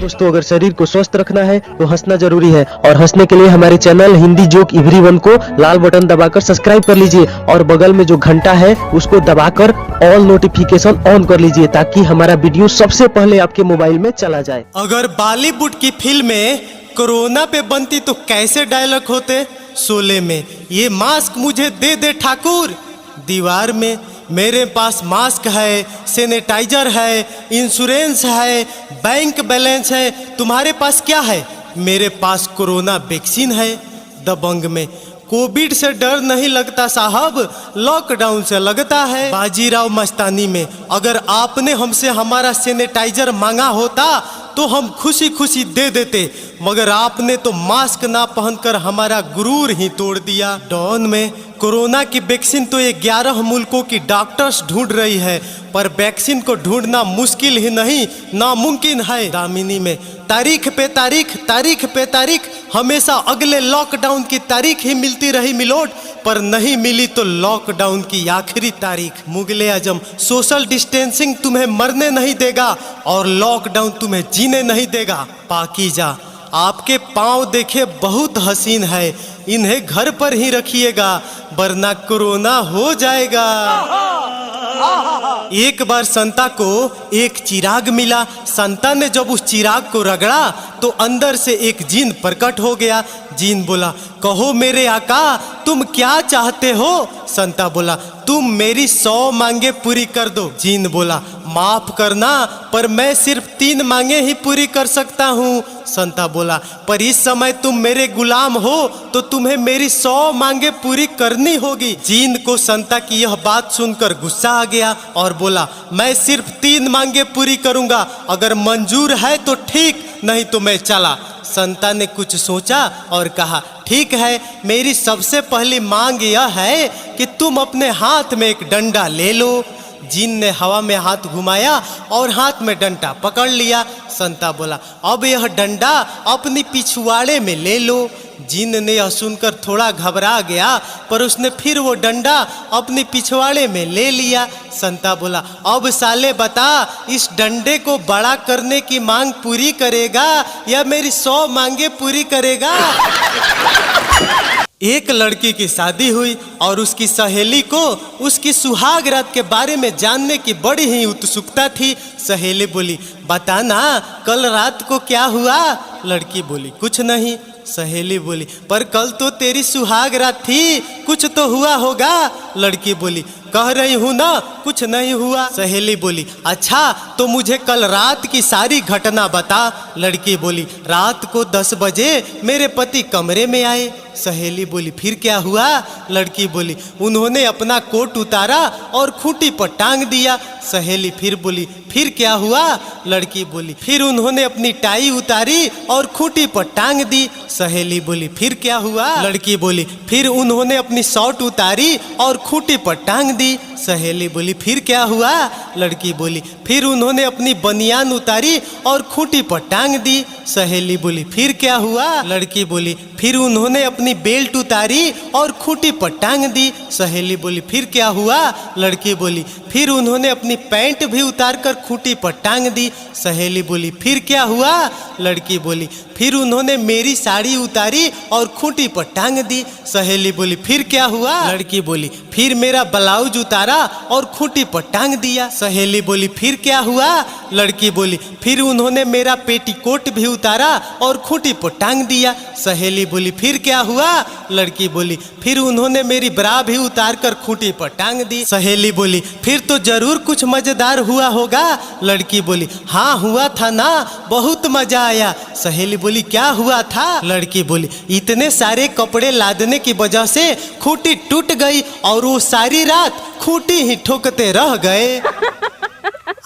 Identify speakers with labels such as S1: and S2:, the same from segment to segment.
S1: दोस्तों, अगर शरीर को स्वस्थ रखना है तो हंसना जरूरी है, और हंसने के लिए हमारे चैनल हिंदी जोक एवरीवन को लाल बटन दबाकर सब्सक्राइब कर लीजिए और बगल में जो घंटा है उसको दबाकर ऑल नोटिफिकेशन ऑन कर लीजिए ताकि हमारा वीडियो सबसे पहले आपके मोबाइल में चला जाए।
S2: अगर बॉलीवुड की फिल्में कोरोना पे बनती तो कैसे डायलॉग होते? शोले में, ये मास्क मुझे दे दे ठाकुर। दीवार में, मेरे पास मास्क है, सैनिटाइजर है, इंश्योरेंस है, बैंक बैलेंस है, तुम्हारे पास क्या है? मेरे पास कोरोना वैक्सीन है। दबंग में, कोविड से डर नहीं लगता साहब, लॉकडाउन से लगता है। बाजीराव मस्तानी में, अगर आपने हमसे हमारा सैनिटाइजर मांगा होता तो हम खुशी खुशी दे देते, मगर आपने तो मास्क ना पहनकर हमारा गुरूर ही तोड़ दिया। डॉन में, कोरोना की वैक्सीन तो 11 मुल्कों की डॉक्टर्स ढूंढ रही है, पर वैक्सीन को ढूंढना मुश्किल ही नहीं नामुमकिन है। दामिनी में, तारीख पे तारीख हमेशा अगले लॉकडाउन की तारीख ही मिलती रही मिलोट, पर नहीं मिली तो लॉकडाउन की आखिरी तारीख। मुगले आजम, सोशल डिस्टेंसिंग तुम्हें मरने नहीं देगा और लॉकडाउन तुम्हें जीने नहीं देगा। पाकीजा, आपके पाँव देखे बहुत हसीन है, इन्हें घर पर ही रखिएगा वरना कोरोना हो जाएगा। एक बार संता को एक चिराग मिला। संता ने जब उस चिराग को रगड़ा तो अंदर से एक जिन प्रकट हो गया। जिन बोला, कहो मेरे आका, तुम क्या चाहते हो? संता बोला, तुम मेरी 100 मांगे पूरी कर दो। जिन बोला, माफ करना, पर मैं सिर्फ 3 मांगे ही पूरी कर सकता हूँ। संता बोला, पर इस समय तुम मेरे गुलाम हो तो तुम्हें मेरी 100 मांगे पूरी करनी होगी। जिन को संता की यह बात सुनकर गुस्सा आ गया और बोला, मैं सिर्फ 3 मांगे पूरी करूंगा, अगर मंजूर है तो ठीक, नहीं तो मैं चला। संता ने कुछ सोचा और कहा, ठीक है, मेरी सबसे पहली मांग यह है कि तुम अपने हाथ में एक डंडा ले लो। जिन ने हवा में हाथ घुमाया और हाथ में डंडा पकड़ लिया। संता बोला, अब यह डंडा अपनी पिछवाड़े में ले लो। जिन ने यह सुनकर थोड़ा घबरा गया, पर उसने फिर वो डंडा अपनी पिछवाड़े में ले लिया। संता बोला, अब साले बता, इस डंडे को बड़ा करने की मांग पूरी करेगा या मेरी 100 मांगे पूरी करेगा? एक लड़की की शादी हुई और उसकी सहेली को उसकी सुहाग रात के बारे में जानने की बड़ी ही उत्सुकता थी। सहेली बोली, बताना कल रात को क्या हुआ? लड़की बोली, कुछ नहीं। सहेली बोली, पर कल तो तेरी सुहाग रात थी, कुछ तो हुआ होगा। लड़की बोली, कह रही हूँ ना, कुछ नहीं हुआ। सहेली बोली, अच्छा तो मुझे कल रात की सारी घटना बता। लड़की बोली, रात को 10 बजे मेरे पति कमरे में आए। सहेली बोली, फिर क्या हुआ? लड़की बोली, उन्होंने अपना कोट उतारा और खूंटी पर टांग दिया। सहेली फिर बोली, फिर क्या हुआ? लड़की बोली, फिर उन्होंने अपनी टाई उतारी और खूंटी पर टांग दी। सहेली बोली, फिर क्या हुआ? लड़की बोली, फिर उन्होंने अपनी शर्ट उतारी और खूंटी पर टांग दी। सहेली बोली, फिर क्या हुआ? लड़की बोली, फिर उन्होंने अपनी बनियान उतारी और खूंटी पर टांग दी। सहेली बोली, फिर क्या हुआ? लड़की बोली, फिर उन्होंने अपनी बेल्ट उतारी और खूंटी पर टांग दी। सहेली बोली, फिर क्या हुआ? लड़की बोली, फिर उन्होंने अपनी पैंट भी उतार कर खूंटी पर टांग दी। सहेली बोली, फिर क्या हुआ? लड़की बोली, फिर उन्होंने मेरी साड़ी उतारी और खूंटी पर टांग दी। सहेली बोली, फिर क्या हुआ? लड़की बोली, फिर मेरा ब्लाउज उतारा और खूंटी पर टांग दिया। सहेली बोली, फिर क्या हुआ? लड़की बोली, फिर उन्होंने मेरा पेटीकोट भी उतारा और खूंटी पर टांग दिया। सहेली बोली, फिर क्या हुआ? लड़की बोली, फिर उन्होंने मेरी ब्रा भी उतार कर खूंटी पर टांग दी। सहेली बोली, फिर तो जरूर कुछ मजेदार हुआ होगा। लड़की बोली, हाँ हुआ था ना, बहुत मजा आया। सहेली बोली, क्या हुआ था? लड़की बोली, इतने सारे कपड़े लादने की वजह से खूंटी टूट गई और वो सारी रात खूंटी ही ठोकते रह गए।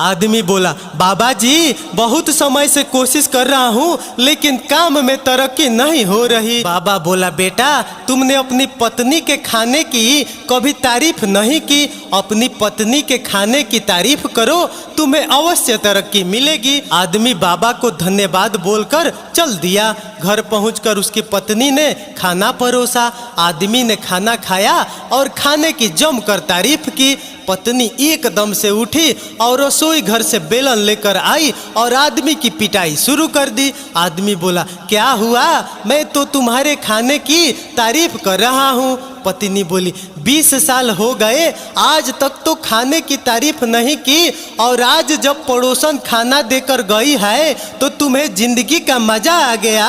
S2: आदमी बोला, बाबा जी बहुत समय से कोशिश कर रहा हूँ लेकिन काम में तरक्की नहीं हो रही। बाबा बोला, बेटा तुमने अपनी पत्नी के खाने की कभी तारीफ नहीं की, अपनी पत्नी के खाने की तारीफ करो, तुम्हें अवश्य तरक्की मिलेगी। आदमी बाबा को धन्यवाद बोलकर चल दिया। घर पहुंचकर उसकी पत्नी ने खाना परोसा। आदमी ने खाना खाया और खाने की जमकर तारीफ की। पत्नी एकदम से उठी और रसोई घर से बेलन लेकर आई और आदमी की पिटाई शुरू कर दी। आदमी बोला, क्या हुआ? मैं तो तुम्हारे खाने की तारीफ कर रहा हूँ। पत्नी बोली, 20 साल हो गए, आज तक तो खाने की तारीफ नहीं की, और आज जब पड़ोसन खाना देकर गई है तो तुम्हें जिंदगी का मजा आ गया।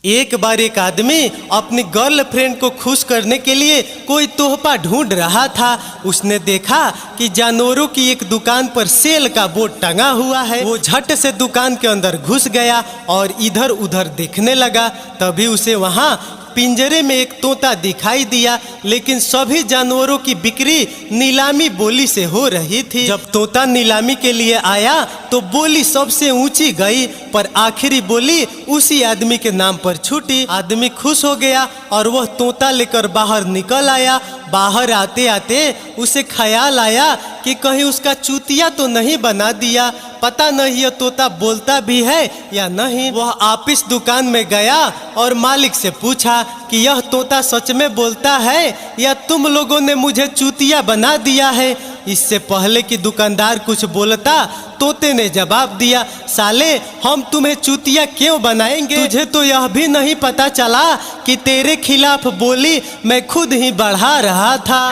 S2: एक बार एक आदमी अपनी गर्लफ्रेंड को खुश करने के लिए कोई तोहफा ढूंढ रहा था। उसने देखा कि जानवरों की एक दुकान पर सेल का बोर्ड टंगा हुआ है। वो झट से दुकान के अंदर घुस गया और इधर उधर देखने लगा। तभी उसे वहाँ पिंजरे में एक तोता दिखाई दिया, लेकिन सभी जानवरों की बिक्री नीलामी बोली से हो रही थी। जब तोता नीलामी के लिए आया तो बोली सबसे ऊंची गई, पर आखिरी बोली उसी आदमी के नाम पर छूटी। आदमी खुश हो गया और वह तोता लेकर बाहर निकल आया। बाहर आते आते उसे ख्याल आया कि कहीं उसका चूतिया तो नहीं बना दिया। पता नहीं यह तोता बोलता भी है या नहीं। वह वापिस दुकान में गया और मालिक से पूछा कि यह तोता सच में बोलता है या तुम लोगों ने मुझे चूतिया बना दिया है। इससे पहले कि दुकानदार कुछ बोलता, तोते ने जवाब दिया, साले हम तुम्हें चूतिया क्यों बनाएंगे? तुझे तो यह भी नहीं पता चला कि तेरे खिलाफ बोली मैं खुद ही बढ़ा रहा था।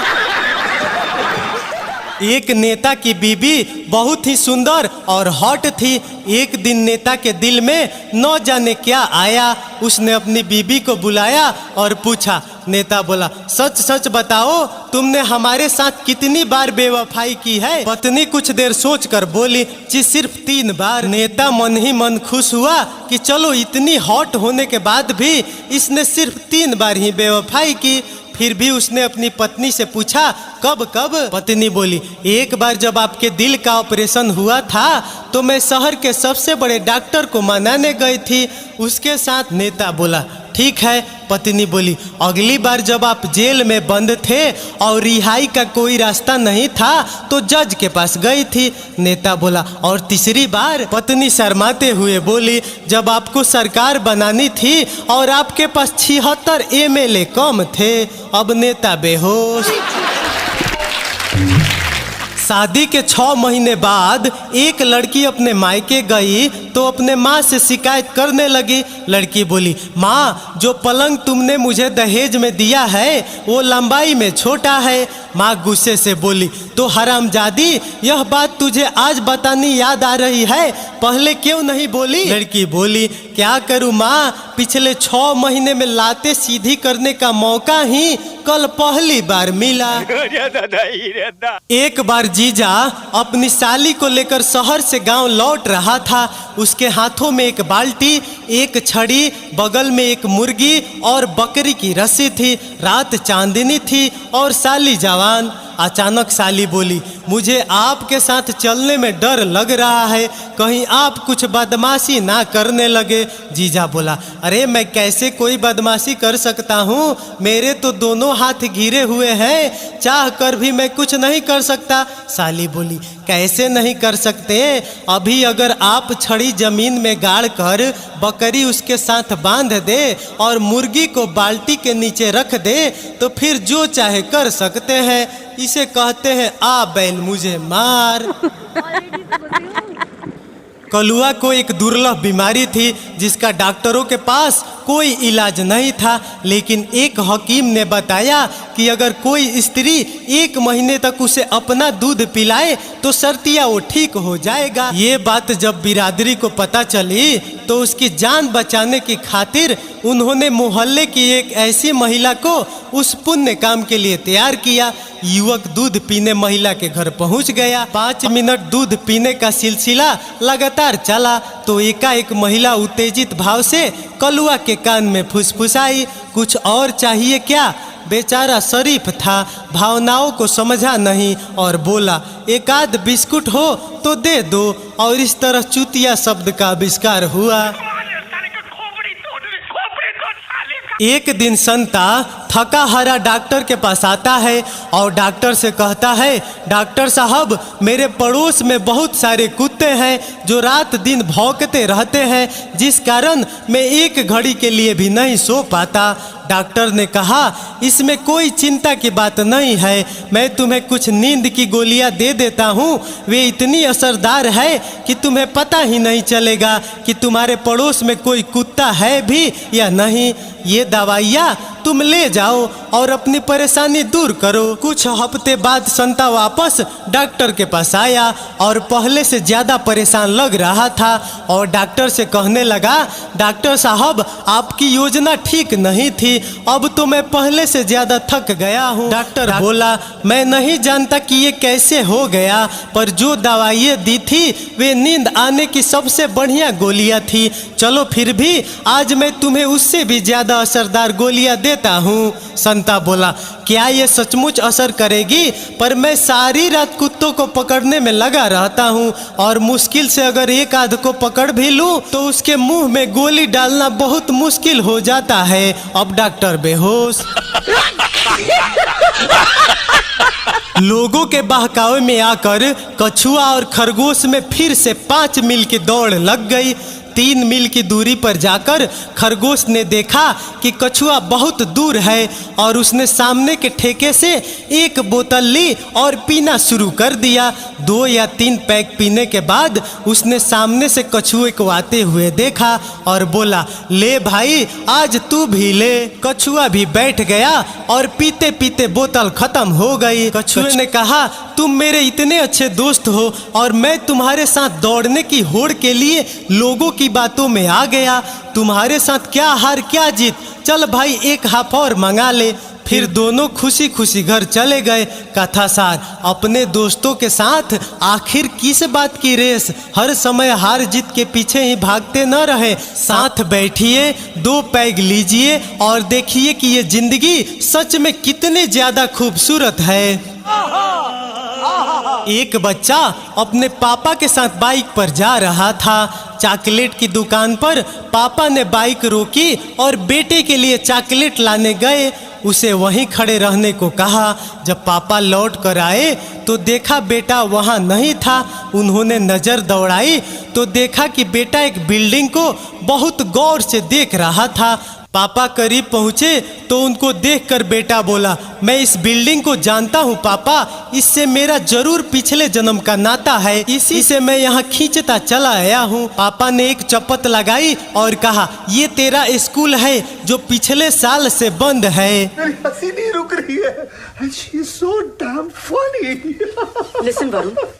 S2: एक नेता की बीबी बहुत ही सुंदर और हॉट थी। एक दिन नेता के दिल में न जाने क्या आया। उसने अपनी बीबी को बुलाया और पूछा। नेता बोला, सच सच बताओ, तुमने हमारे साथ कितनी बार बेवफाई की है? पत्नी कुछ देर सोचकर बोली, जी सिर्फ 3 बार। नेता मन ही मन खुश हुआ कि चलो इतनी हॉट होने के बाद भी इसने सिर्फ 3 बार ही बेवफाई की। फिर भी उसने अपनी पत्नी से पूछा, कब कब? पत्नी बोली, एक बार जब आपके दिल का ऑपरेशन हुआ था तो मैं शहर के सबसे बड़े डॉक्टर को मनाने गई थी, उसके साथ। नेता बोला, ठीक है। पत्नी बोली, अगली बार जब आप जेल में बंद थे और रिहाई का कोई रास्ता नहीं था तो जज के पास गई थी। नेता बोला, और तीसरी बार? पत्नी शर्माते हुए बोली, जब आपको सरकार बनानी थी और आपके पास 76 MLA कम थे। अब नेता बेहोश। शादी के 6 महीने बाद एक लड़की अपने मायके गई तो अपने माँ से शिकायत करने लगी। लड़की बोली, माँ जो पलंग तुमने मुझे दहेज में दिया है वो लंबाई में छोटा है। माँ गुस्से से बोली, तो हरामजादी यह बात तुझे आज बतानी याद आ रही है, पहले क्यों नहीं बोली? लड़की बोली, क्या करूँ माँ, पिछले 6 महीने में लाते सीधी करने का मौका ही कल पहली बार मिला। एक बार जीजा अपनी साली को लेकर शहर से गांव लौट रहा था। उसके हाथों में एक बाल्टी, एक छड़ी, बगल में एक मुर्गी और बकरी की रस्सी थी। रात चांदनी थी और साली जवान। अचानक साली बोली, मुझे आपके साथ चलने में डर लग रहा है, कहीं आप कुछ बदमाशी ना करने लगे। जीजा बोला, अरे मैं कैसे कोई बदमाशी कर सकता हूँ, मेरे तो दोनों हाथ घिरे हुए हैं, चाह कर भी मैं कुछ नहीं कर सकता। साली बोली, कैसे नहीं कर सकते? अभी अगर आप छड़ी जमीन में गाड़ कर बकरी उसके साथ बांध दे और मुर्गी को बाल्टी के नीचे रख दे तो फिर जो चाहे कर सकते हैं। इसे कहते हैं आ बैल मुझे मार। कलुआ को एक दुर्लभ बीमारी थी जिसका डॉक्टरों के पास कोई इलाज नहीं था, लेकिन एक हकीम ने बताया कि अगर कोई स्त्री 1 महीने तक उसे अपना दूध पिलाए तो सर्दियाँ वो ठीक हो जाएगा। ये बात जब बिरादरी को पता चली तो उसकी जान बचाने की खातिर उन्होंने मोहल्ले की एक ऐसी महिला को उस पुण्य काम के लिए तैयार किया। युवक दूध पीने महिला के घर पहुंच गया। 5 मिनट दूध पीने का सिलसिला लगातार चला तो एकाएक महिला उत्तेजित भाव से कलुआ के कान में फुसफुसाई, कुछ और चाहिए क्या? बेचारा शरीफ था, भावनाओं को समझा नहीं और बोला, एक आध बिस्कुट हो तो दे दो। और इस तरह चूतिया शब्द का आविष्कार हुआ। एक दिन संता थका हारा डॉक्टर के पास आता है और डॉक्टर से कहता है, डॉक्टर साहब मेरे पड़ोस में बहुत सारे कुत्ते हैं जो रात दिन भौंकते रहते हैं, जिस कारण मैं एक घड़ी के लिए भी नहीं सो पाता। डॉक्टर ने कहा, इसमें कोई चिंता की बात नहीं है, मैं तुम्हें कुछ नींद की गोलियां दे देता हूँ। वे इतनी असरदार है कि तुम्हें पता ही नहीं चलेगा कि तुम्हारे पड़ोस में कोई कुत्ता है भी या नहीं। ये दवाइयाँ तुम ले जाओ और अपनी परेशानी दूर करो। कुछ हफ्ते बाद संता वापस डॉक्टर के पास आया और पहले से ज़्यादा परेशान लग रहा था और डॉक्टर से कहने लगा, डॉक्टर साहब आपकी योजना ठीक नहीं थी, अब तो मैं पहले से ज़्यादा थक गया हूँ। डॉक्टर बोला, मैं नहीं जानता कि ये कैसे हो गया, पर जो दवाइयाँ दी थी वे नींद आने की सबसे बढ़िया गोलियाँ थी। चलो फिर भी आज मैं तुम्हें उससे भी ज़्यादा असरदार गोलियाँ देता हूँ। संता बोला, क्या ये सचमुच असर करेगी? पर मैं सारी रात कुत्तों को पकड़ने में लगा रहता हूँ और मुश्किल से अगर एक आध को पकड़ भी लूँ तो उसके मुंह में गोली डालना बहुत मुश्किल हो जाता है। अब डॉक्टर बेहोश। लोगों के बहकावे में आकर कछुआ और खरगोश में फिर से 5 मील की दौड़ लग गई। 3 मील की दूरी पर जाकर खरगोश ने देखा कि कछुआ बहुत दूर है और उसने सामने के ठेके से एक बोतल ली और पीना शुरू कर दिया। 2 या 3 पैक पीने के बाद उसने सामने से कछुए को आते हुए देखा और बोला, ले भाई आज तू भी ले। कछुआ भी बैठ गया और पीते पीते बोतल खत्म हो गई। कछुए ने कहा, तुम मेरे इतने अच्छे दोस्त हो और मैं तुम्हारे साथ दौड़ने की होड़ के लिए लोगों की बातों में आ गया, तुम्हारे साथ क्या हार क्या जीत, चल भाई एक हाफ और मंगा ले। फिर दोनों खुशी खुशी घर चले गए। कथासार, अपने दोस्तों के साथ आखिर किस बात की रेस, हर समय हार जीत के पीछे ही भागते न रहे, साथ बैठिए, 2 पैग लीजिए और देखिए कि ये जिंदगी सच में कितनी ज्यादा खूबसूरत है। एक बच्चा अपने पापा के साथ बाइक पर जा रहा था। चॉकलेट की दुकान पर पापा ने बाइक रोकी और बेटे के लिए चॉकलेट लाने गए। उसे वहीं खड़े रहने को कहा। जब पापा लौट कर आए तो देखा बेटा वहाँ नहीं था। उन्होंने नज़र दौड़ाई तो देखा कि बेटा एक बिल्डिंग को बहुत गौर से देख रहा था। पापा करीब पहुँचे तो उनको देखकर बेटा बोला, मैं इस बिल्डिंग को जानता हूँ पापा, इससे मेरा जरूर पिछले जन्म का नाता है, इसी से मैं यहाँ खींचता चला आया हूँ। पापा ने एक चपत लगाई और कहा, ये तेरा स्कूल है जो पिछले साल से बंद है।
S3: मेरी हंसी नहीं रुक रही है। And she is so damn funny.
S4: Listen, Varun.